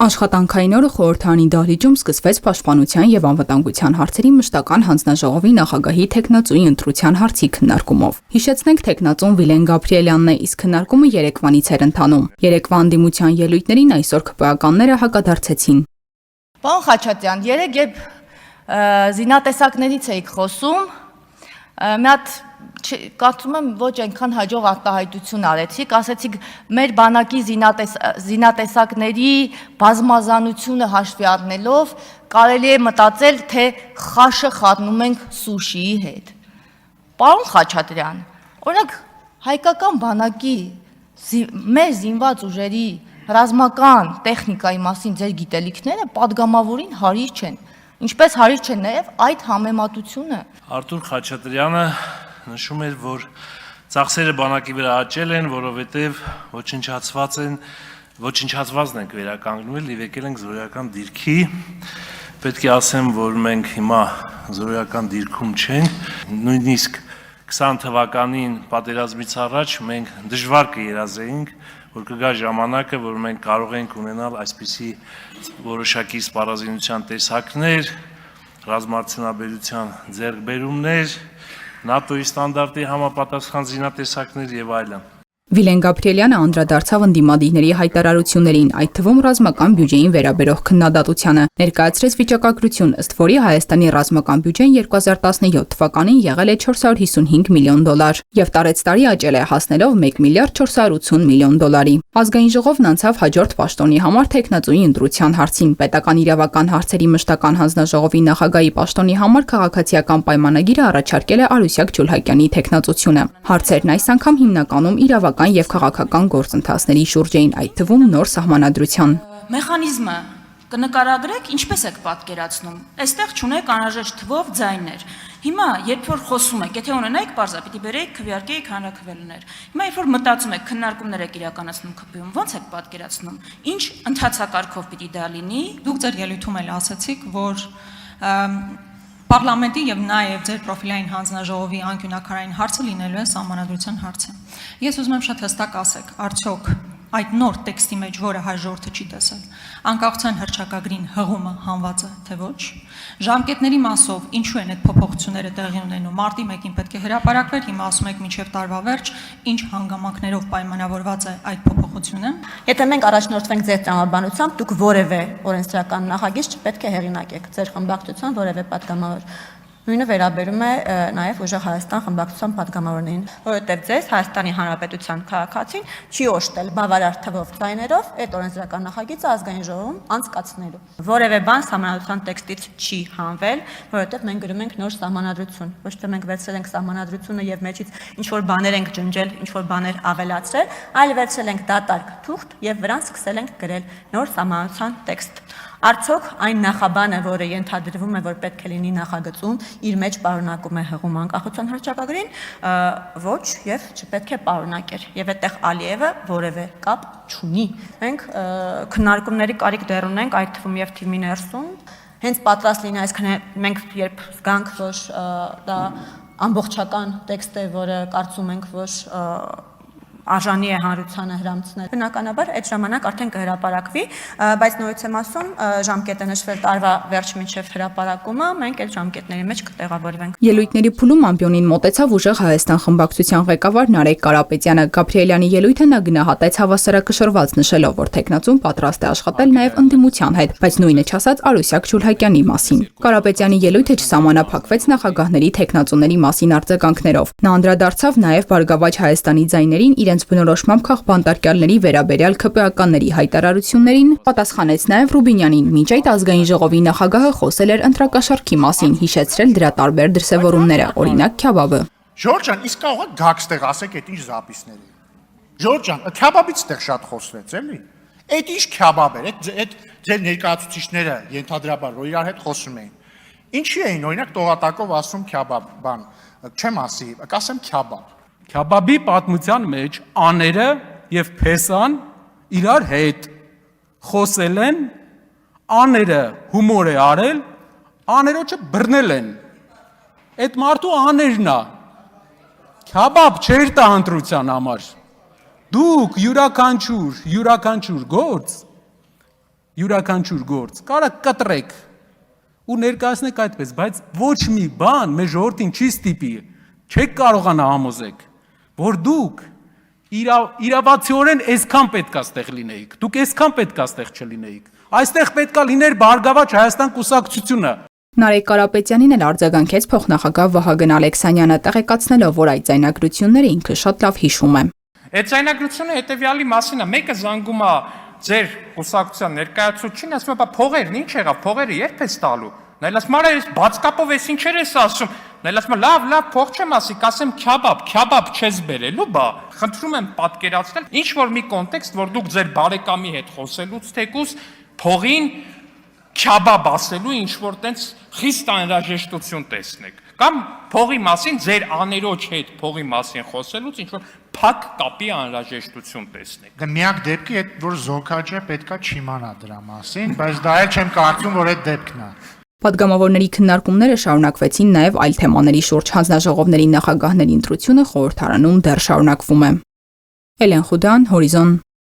Աշխատանքային օրը խորհրդարանի դահլիճում սկսվեց Պաշտպանության եւ անվտանգության հարցերի մշտական հանձնաժողովի նախագահի թեկնածուի ընտրության հարցի քննարկումով։ Հիշեցնենք, թեկնածուն Վիլեն Գաբրիելյանն է, իսկ քննարկումը երեկվանից էր ընթանում։ Երեկվա հանդիմության ելույթներին այսօր ԿՊԱ-կանները հակադարձեցին։ Պարոն Խաչատրյան, երեք երբ զինատեսակներից էիք խոսում, մի հատ կարծում եմ ոչ այնքան հաջող արտահայտություն արեցիք, ասեցիք մեր բանակի զինատեսակների բազմազանությունը հաշվի առնելով կարելի է մտածել, թե խաշը խառնում ենք սուշիի հետ։ Պարոն Խաչատրյան, օրինակ հայկական բանակի մեր զինված ուժերի ռազմական տեխնիկայի մասին ձեր գիտելիքները падգամավորին հարիր չեն, ինչպես հարիր չեն նաև այդ համեմատությունը։ Արտուր Խաչատրյանը նշում էր, որ ծախսերը բանակի վրա աճել են, որովհետև ոչնչացվածն ենք վերականգնվել եւ եկել ենք զորոյական դիրքի։ Պետք է ասեմ, որ մենք հիմա զորոյական դիրքում չենք, նույնիսկ 20 թվականին պատերազմից առաջ մենք դժվար կերազեինք, որ կգա ժամանակը, որ մենք կարող ենք ունենալ այսպիսի որոշակի սպառազինության տեսակներ, ռազմաարդյունաբերության ձեռքբերումներ, ՆԱՏՕ-ի ստանդարտի համապատասխան զինատեսակներ եւ այլն։ Վիլեն Գաբրիելյանը անդրադարձավ ընդդիմադիրների հայտարարություններին, այդ թվում ռազմական բյուջեին վերաբերող քննադատությանը, ներկայացրեց վիճակագրություն, ըստ որի Հայաստանի ռազմական բյուջեն 2017 թվականին եղել է $455 միլիոն եւ տարեցտարի աճել է, հասնելով $1 միլիարդ 480 միլիոն։ Ազգային ժողովն անցավ հաջորդ պաշտոնի համար թեկնածուի ընտրության հարցին, պետական իրավական հարցերի մշտական հանձնաժողովի նախագահի պաշտոնի համար քաղաքացիական պայմանագիրը առաջարկել է Արուսյակ Ջուլհակյանի թեկնածությունը։ Հարցերն այս անգամ հիմնականում իրավական եւ քաղաքական գործընթացների շուրջ էին, այդ թվում նոր սահմանադրության մեխանիզմը կնկարագրեք, ինչպես եք պատկերացնում։ Այստեղ չունեք անհրաժեշտ թվով ձայներ։ Հիմա, երբ որ խոսում եք, եթե ունենայիք բարձա, պիտի բերեիք քվեարկեիք հանրաքվեներ։ Հիմա, երբ որ մտածում եք, քննարկումներ եք իրականացնում ԿՊ-ում, ո՞նց եք պատկերացնում։ Ինչ ընթացակարգով պիտի դա լինի։ Դուք ձեր ելույթում էլ ասացիք, որ Պարլամենտի եւ նաեւ ձեր պրոֆիլային հանձնաժողովի անկյունակարային հարցը լինելու է սահմանադրության հարցը։ Ես ուզում եմ շատ հստակ ասեք, արդյոք այդ նոր տեքստի մեջ, որը հայ ժողովուրդը չի տեսել, անկախության հռչակագրին հղումը հանված է, թե ոչ։ Ժամկետների մասով ինչու են այդ փոփոխությունները տեղի ունենում։ Մարտի 1-ին պետք է հրապարակվեր, հիմա ասում եք մինչև տարվա վերջ, ինչ հանգամանքներով պայմանավորված է այդ փոփոխությունը։ Եթե մենք առաջնորդվենք ձեր տրամաբանությամբ, դուք որևէ օրենսդրական նախագիծ չպետք է հեղինակեք ձեր խմբակցության որևէ պատգամավոր։ Նույնը վերաբերում է նաև ուժեղ Հայաստան խմբակցության պատգամավորներին, որովհետև ձեզ Հայաստանի Հանրապետության քաղաքացին չի օժտել բավարար թվով ձայներով այդ օրենսդրական նախագիծը ազգային ժողովում անցկացնելու։ Որևէ բան սահմանադրության տեքստից չի հանվել, որովհետև մենք գրում ենք նոր սահմանադրություն, ոչ թե մենք վերցրել ենք սահմանադրությունը եւ մեջից ինչ որ բաներ ենք ջնջել, ինչ որ բաներ ավելացրել, այլ վերցրել ենք դատարկ թուղթ եւ վրան սկսել ենք գրել նոր սահմանադրության տեքստ։ Արդյոք այն նախաբանը, որը ենթադրվում է, որ պետք է լինի նախագծում, իր մեջ պարունակում է հղում անկախության հռչակագրին, ոչ եւ չպետք է պարունակեր։ Եվ այդտեղ Ալիևը որևէ կապ չունի։ Մենք քննարկումների կարիք դեռ ունենք, այդ թվում եւ թիմի ներսում, հենց պատրաստ լինի, այսինքն մենք երբ զգանք, որ դա ամբողջական տեքստ է, որը կարծում ենք, որ արժանի է հանրությանը հրամցնել։ Բնականաբար այդ ժամանակ արդեն կհրապարակվի, բայց նորից եմ ասում, ժամկետը նշվել տարվա վերջ մինչև հրապարակումը, մենք այդ ժամկետների մեջ կտեղավորվենք։ Ելույթների փուլում ամբիոնին մոտեցավ ուժեղ Հայաստան խմբակցության ղեկավար Նարեկ Կարապետյանը։ Գաբրիելյանի ելույթը նա գնահատեց հավասարակշռված, նշելով, որ թեկնածուն պատրաստ է աշխատել նաև ընդդիմության հետ, բայց նույնը չասաց Արուսյակ Ջուլհակյանի մասին։ Կարապետյանի ելույթը չսահմանափակվեց նախագահների թեկնածուների մասին արձագանքներով։ Նա անդրադարձավ նաև Բարգավաճ Հայաստանի ձայներին իրենց բնորոշմամբ քաղբանտարկյալների վերաբերյալ ԿՊԱ-կանների հայտարարություններին, պատասխանեց նաև Ռուբինյանին, մինչ այդ ազգային ժողովի նախագահը խոսել էր ընտրակաշառքի մասին, հիշեցրել դրա տարբեր դրսևորումները, օրինակ քյաբաբը։ Ժորժ ջան, իսկ կարող եք գաք ստեղ ասեք այդ ինչ զապիսներ է։ Ժորժ ջան, քյաբաբից ստեղ շատ խոսվեց, էլի։ Այդ ինչ քյաբաբ էր, այդ ձեր ներկայացուցիչները ենթադրաբար որ իրար հետ խոսում էին։ Ինչի էին օրինակ տողատակով ասում քյաբաբ, բան, չեմ ասի, կասեմ քյաբաբ։ Քյաբաբի պատմության մեջ աները եւ փեսան իրար հետ խոսել են, աները հումոր է արել, աներոջը բռնել են։ Այդ մարդու աներն է։ Քյաբաբ չէր տա ընտրության համար։ Դուք յուրաքանչյուր գործ յուրաքանչյուր գործ, կարա կտրեք ու ներկայացնեք այդպես, բայց ոչ մի բան մեր ժողովրդին չի ստիպի, չեք կարողանա համոզեք, որ դուք իրավացիորեն այսքան պետք է ստեղ լինեիք, դուք այսքան պետք է ստեղ չլինեիք, այստեղ պետք է լիներ Բարգավաճ Հայաստան կուսակցությունը։ Նարեկ Կարապետյանին էլ արձագանքեց փոխնախագահ Վահագն Ալեքսանյանը, տեղեկացնելով, որ այդ ձայնագրությունները ինքը շատ լավ հիշում է։ Այդ ձայնագրությունը հետեւյալի մասին է, մեկը զանգում է ձեր կուսակցության ներկայացուցչին, ասում է, բա փողերն ինչ եղավ, փողերը երբ ես տալու։ Նայել ասում, արա ես բացկապով ես ինչեր ես ասում։ Նայել ասում, լավ, փող չեմ ասի, կասեմ քյաբաբ չես բերելու, բա խնդրում եմ պատկերացնել ինչ որ մի կոնտեքստ, որ դուք ձեր բարեկամի հետ խոսելուց թեկուզ փողին քյաբաբ ասելու ինչ որ տենց խիստ անհրաժեշտություն տեսնեք կամ փողի մասին ձեր աներոջ հետ փողի մասին խոսելուց ինչ որ փակ կապի անհրաժեշտություն տեսնեք։ Դե միակ դեպքի այդ որ Զոքաջը պետքա չիմանա դրա մասին, բայց դա էլ չեմ կարծում, որ այդ դեպքն է։ Պատգամավորների քննարկումները շարունակվեցին նաև այլ թեմաների շուրջ հանձնաժողովների նախագահների ընտրությունը խորհրդարանում դեռ շարունակվում է։ Էլեն Խուդան, Հորիզոն